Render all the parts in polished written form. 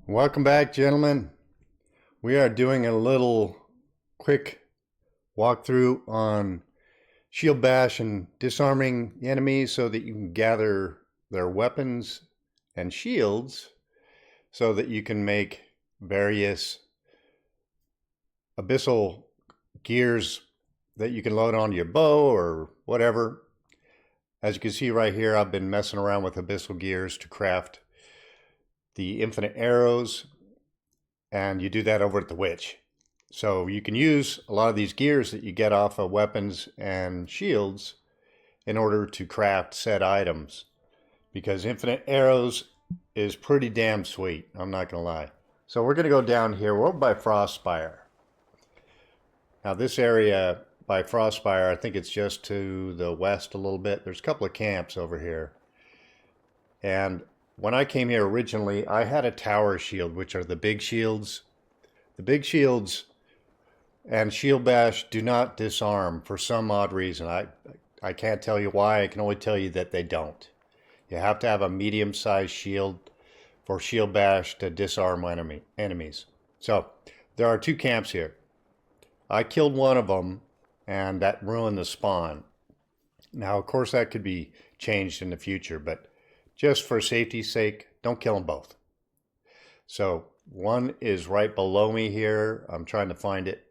Welcome back, gentlemen. We are doing a little quick walkthrough on shield bash and disarming enemies so that you can gather their weapons and shields so that you can make various abyssal gears that you can load onto your bow or whatever. As you can see right here, I've been messing around with abyssal gears to craft the infinite arrows, and you do that over at the witch. So you can use a lot of these gears that you get off of weapons and shields in order to craft said items, because infinite arrows is pretty damn sweet, I'm not gonna lie. So we're gonna go down here. We're over by Frostspire. Now this area by Frostspire, I think it's just to the west a little bit. There's a couple of camps over here, and when I came here originally, I had a tower shield, which are the big shields. The big shields and shield bash do not disarm for some odd reason. I can't tell you why. I can only tell you that they don't. You have to have a medium-sized shield for shield bash to disarm enemies. So there are two camps here. I killed one of them, and that ruined the spawn. Now, of course, that could be changed in the future, but just for safety's sake, don't kill them both. So one is right below me here. I'm trying to find it.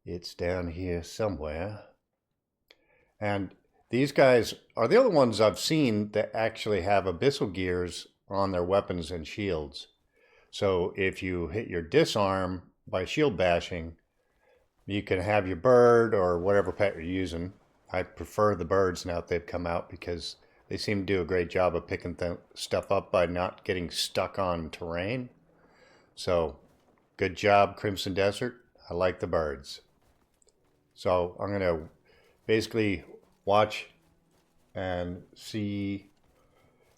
It's down here somewhere. And these guys are the only ones I've seen that actually have abyssal gears on their weapons and shields. So if you hit your disarm by shield bashing, you can have your bird or whatever pet you're using. I prefer the birds now that they've come out because they seem to do a great job of picking stuff up by not getting stuck on terrain. So, good job, Crimson Desert. I like the birds. So, I'm going to basically watch and see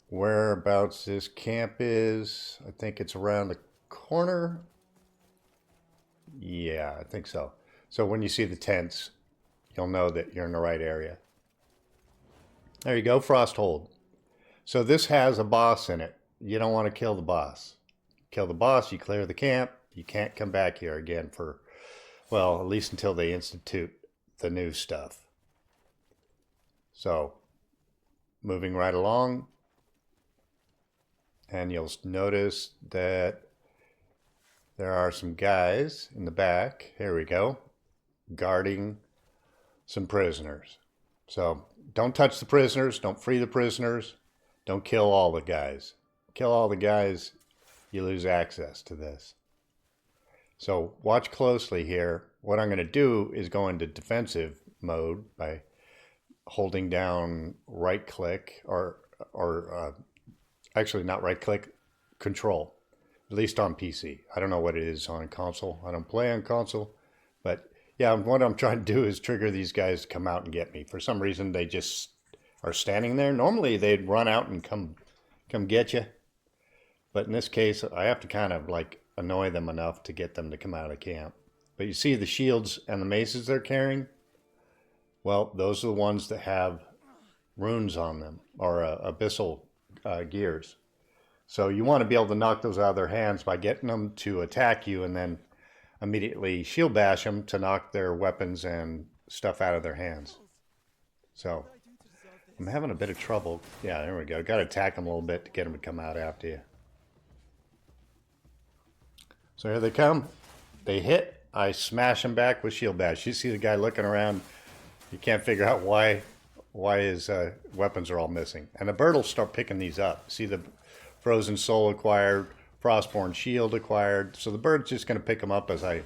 whereabouts this camp is. I think it's around the corner. Yeah, I think so. So, when you see the tents, you'll know that you're in the right area. There you go, Frosthold. So this has a boss in it. You don't want to kill the boss. Kill the boss, you clear the camp. You can't come back here again for, well, at least until they institute the new stuff. So, moving right along, and you'll notice that there are some guys in the back, here we go, guarding some prisoners. So, don't touch the prisoners, don't free the prisoners, don't kill all the guys. Kill all the guys, you lose access to this. So watch closely here. What I'm going to do is go into defensive mode by holding down right click or actually not right click, control, at least on PC. I don't know what it is on console. I don't play on console, but yeah, what I'm trying to do is trigger these guys to come out and get me. For some reason, they just are standing there. Normally, they'd run out and come get you. But in this case, I have to kind of like annoy them enough to get them to come out of camp. But you see the shields and the maces they're carrying? Well, those are the ones that have runes on them, or abyssal gears. So you want to be able to knock those out of their hands by getting them to attack you and then immediately shield bash them to knock their weapons and stuff out of their hands. So I'm having a bit of trouble. Yeah, there we go. Got to attack them a little bit to get them to come out after you. So here they come. They hit. I smash them back with shield bash. You see the guy looking around. You can't figure out why his weapons are all missing. And the bird will start picking these up. See the Frozen Soul acquired, Frostborn Shield acquired. So the bird's just going to pick them up as I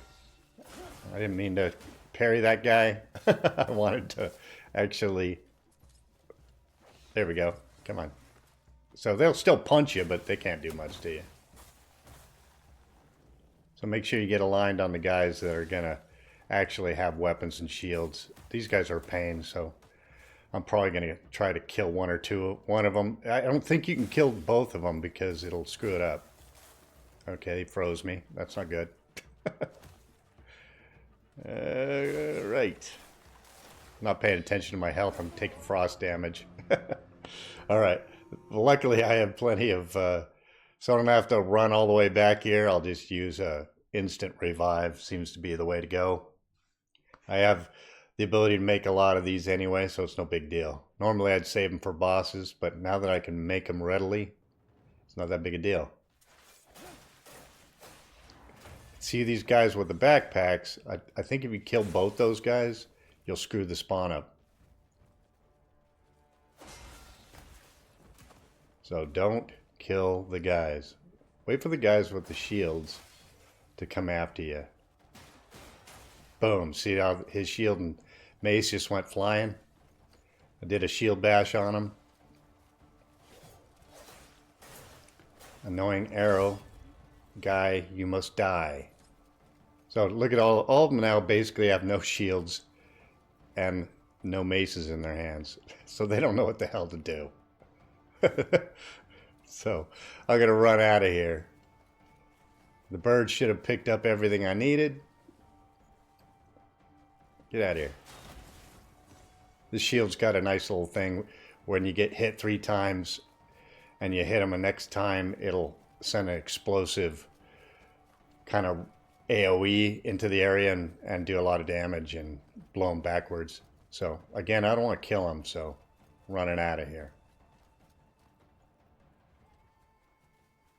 didn't mean to parry that guy. I wanted to actually... There we go. Come on. So they'll still punch you, but they can't do much to you. So make sure you get aligned on the guys that are going to actually have weapons and shields. These guys are a pain, so I'm probably going to try to kill one of them. I don't think you can kill both of them because it'll screw it up. Okay, he froze me. That's not good. Right. I'm not paying attention to my health. I'm taking frost damage. All right. Luckily, I have plenty of So I don't have to run all the way back here. I'll just use a instant revive. Seems to be the way to go. I have the ability to make a lot of these anyway, so it's no big deal. Normally I'd save them for bosses, but now that I can make them readily, it's not that big a deal. See these guys with the backpacks, I think if you kill both those guys, you'll screw the spawn up. So don't kill the guys. Wait for the guys with the shields to come after you. Boom. See how his shield and mace just went flying? I did a shield bash on him. Annoying arrow. Guy, you must die. So look at all of them now basically have no shields and no maces in their hands. So they don't know what the hell to do. So I'm going to run out of here. The bird should have picked up everything I needed. Get out of here. This shield's got a nice little thing. When you get hit 3 times and you hit them the next time, it'll send an explosive kind of AoE into the area and do a lot of damage and blow them backwards. So again, I don't want to kill them, so I'm running out of here.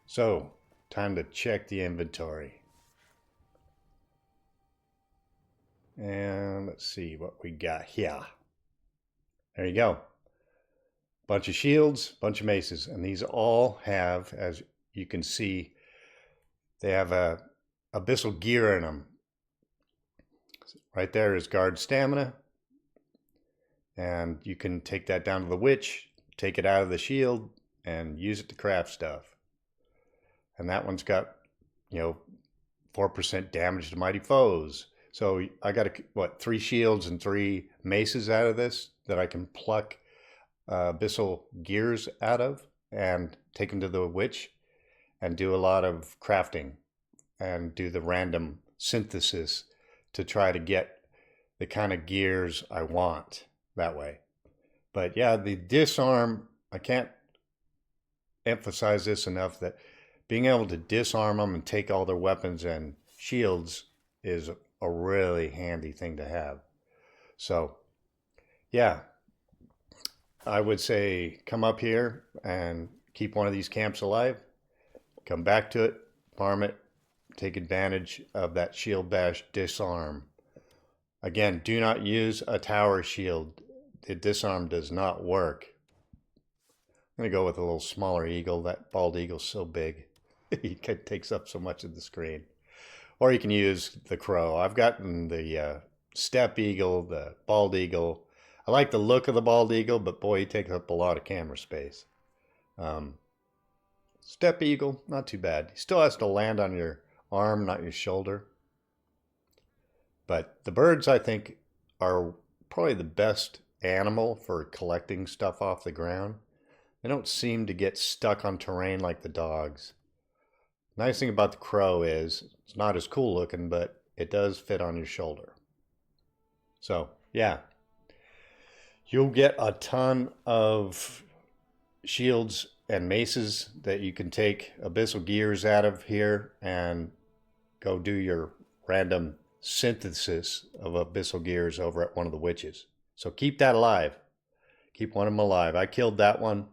So time to check the inventory. And let's see what we got here. There you go. Bunch of shields, bunch of maces, and these all have, as you can see, they have a abyssal gear in them. Right there is guard stamina, and you can take that down to the witch, take it out of the shield, and use it to craft stuff. And that one's got, 4% damage to mighty foes. So I got, 3 shields and 3 maces out of this that I can pluck abyssal gears out of and take them to the witch and do a lot of crafting and do the random synthesis to try to get the kind of gears I want that way. But yeah, the disarm, I can't emphasize this enough, that being able to disarm them and take all their weapons and shields is a really handy thing to have. So yeah, I would say come up here and keep one of these camps alive, come back to it, farm it, take advantage of that shield bash disarm. Again, do not use a tower shield. The disarm does not work. I'm going to go with a little smaller eagle. That bald eagle's so big. He takes up so much of the screen. Or you can use the crow. I've gotten the steppe eagle, the bald eagle. I like the look of the bald eagle, but boy, he takes up a lot of camera space. Steppe eagle, not too bad. He still has to land on your arm, not your shoulder. But the birds, I think, are probably the best animal for collecting stuff off the ground. They don't seem to get stuck on terrain like the dogs. Nice thing about the crow is it's not as cool looking, but it does fit on your shoulder. So, yeah. You'll get a ton of shields and maces that you can take abyssal gears out of here and go do your random synthesis of abyssal gears over at one of the witches. So keep that alive. Keep one of them alive. I killed that one,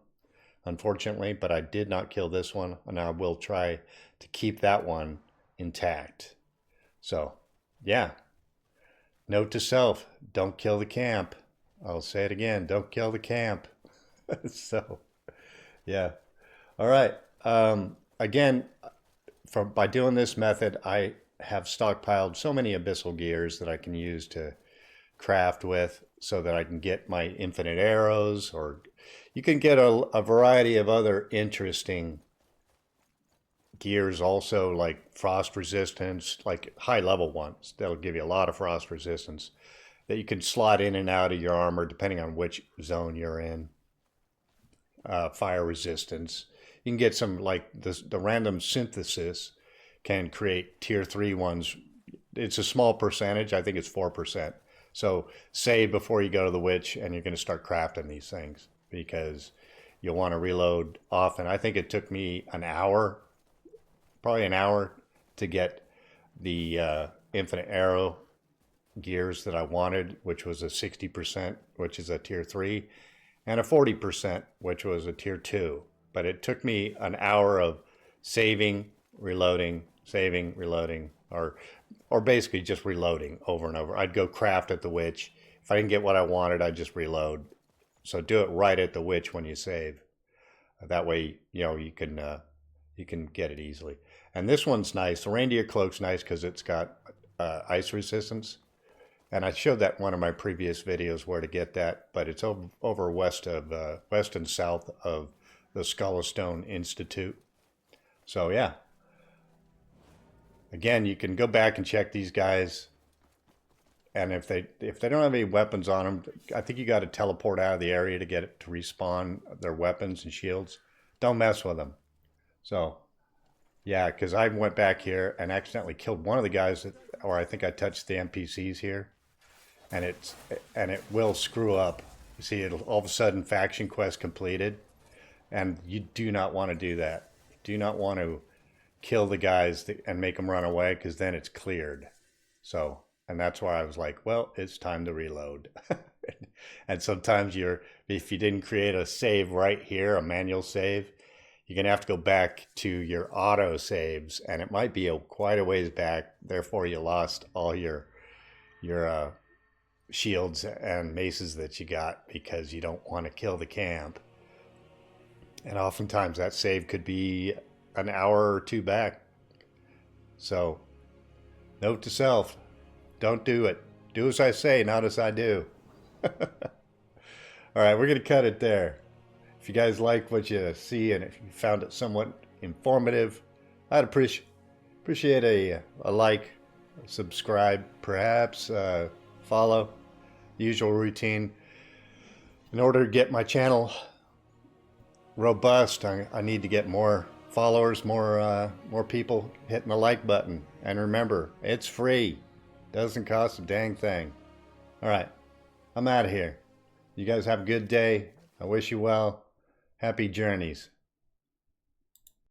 unfortunately, but I did not kill this one, and I will try to keep that one intact. So, yeah. Note to self, don't kill the camp. I'll say it again, don't kill the camp. So, yeah. All right. Again, by doing this method, I have stockpiled so many abyssal gears that I can use to craft with so that I can get my infinite arrows, or you can get a variety of other interesting gears also, like frost resistance, like high level ones that'll give you a lot of frost resistance that you can slot in and out of your armor depending on which zone you're in. Fire resistance. You can get some, like the random synthesis can create tier 3 ones. It's a small percentage. I think it's 4%. So save before you go to the witch and you're going to start crafting these things, because you'll want to reload often. I think it took me an hour, probably an hour, to get the infinite arrow gears that I wanted, which was a 60%, which is a tier 3, and a 40%, which was a tier 2. But it took me an hour of saving, reloading, saving, reloading, or basically just reloading over and over. I'd go craft at the witch. If I didn't get what I wanted, I'd just reload. So do it right at the witch when you save. That way, you can get it easily. And this one's nice. The reindeer cloak's nice because it's got ice resistance. And I showed that in one of my previous videos where to get that, but it's over west and south of the Skull of Stone Institute. So yeah. Again, you can go back and check these guys, and if they don't have any weapons on them, I think you got to teleport out of the area to get it to respawn their weapons and shields. Don't mess with them. So yeah, because I went back here and accidentally killed one of the guys or I think I touched the NPCs here, and it will screw up. You see, it'll all of a sudden faction quest completed, and you do not want to do that. You do not want to kill the guys and make them run away, because then it's cleared. So, and that's why I was like, well, it's time to reload. And sometimes if you didn't create a save right here, a manual save, you're gonna have to go back to your auto saves, and it might be quite a ways back. Therefore, you lost all your shields and maces that you got because you don't want to kill the camp. And oftentimes that save could be an hour or two back. So, note to self, don't do it. Do as I say, not as I do. All right, we're going to cut it there. If you guys like what you see and if you found it somewhat informative, I'd appreciate a like, subscribe, perhaps follow. The usual routine. In order to get my channel robust, I need to get more followers, more people hitting the like button. And remember, it's free. Doesn't cost a dang thing. All right, I'm out of here. You guys have a good day. I wish you well. Happy journeys.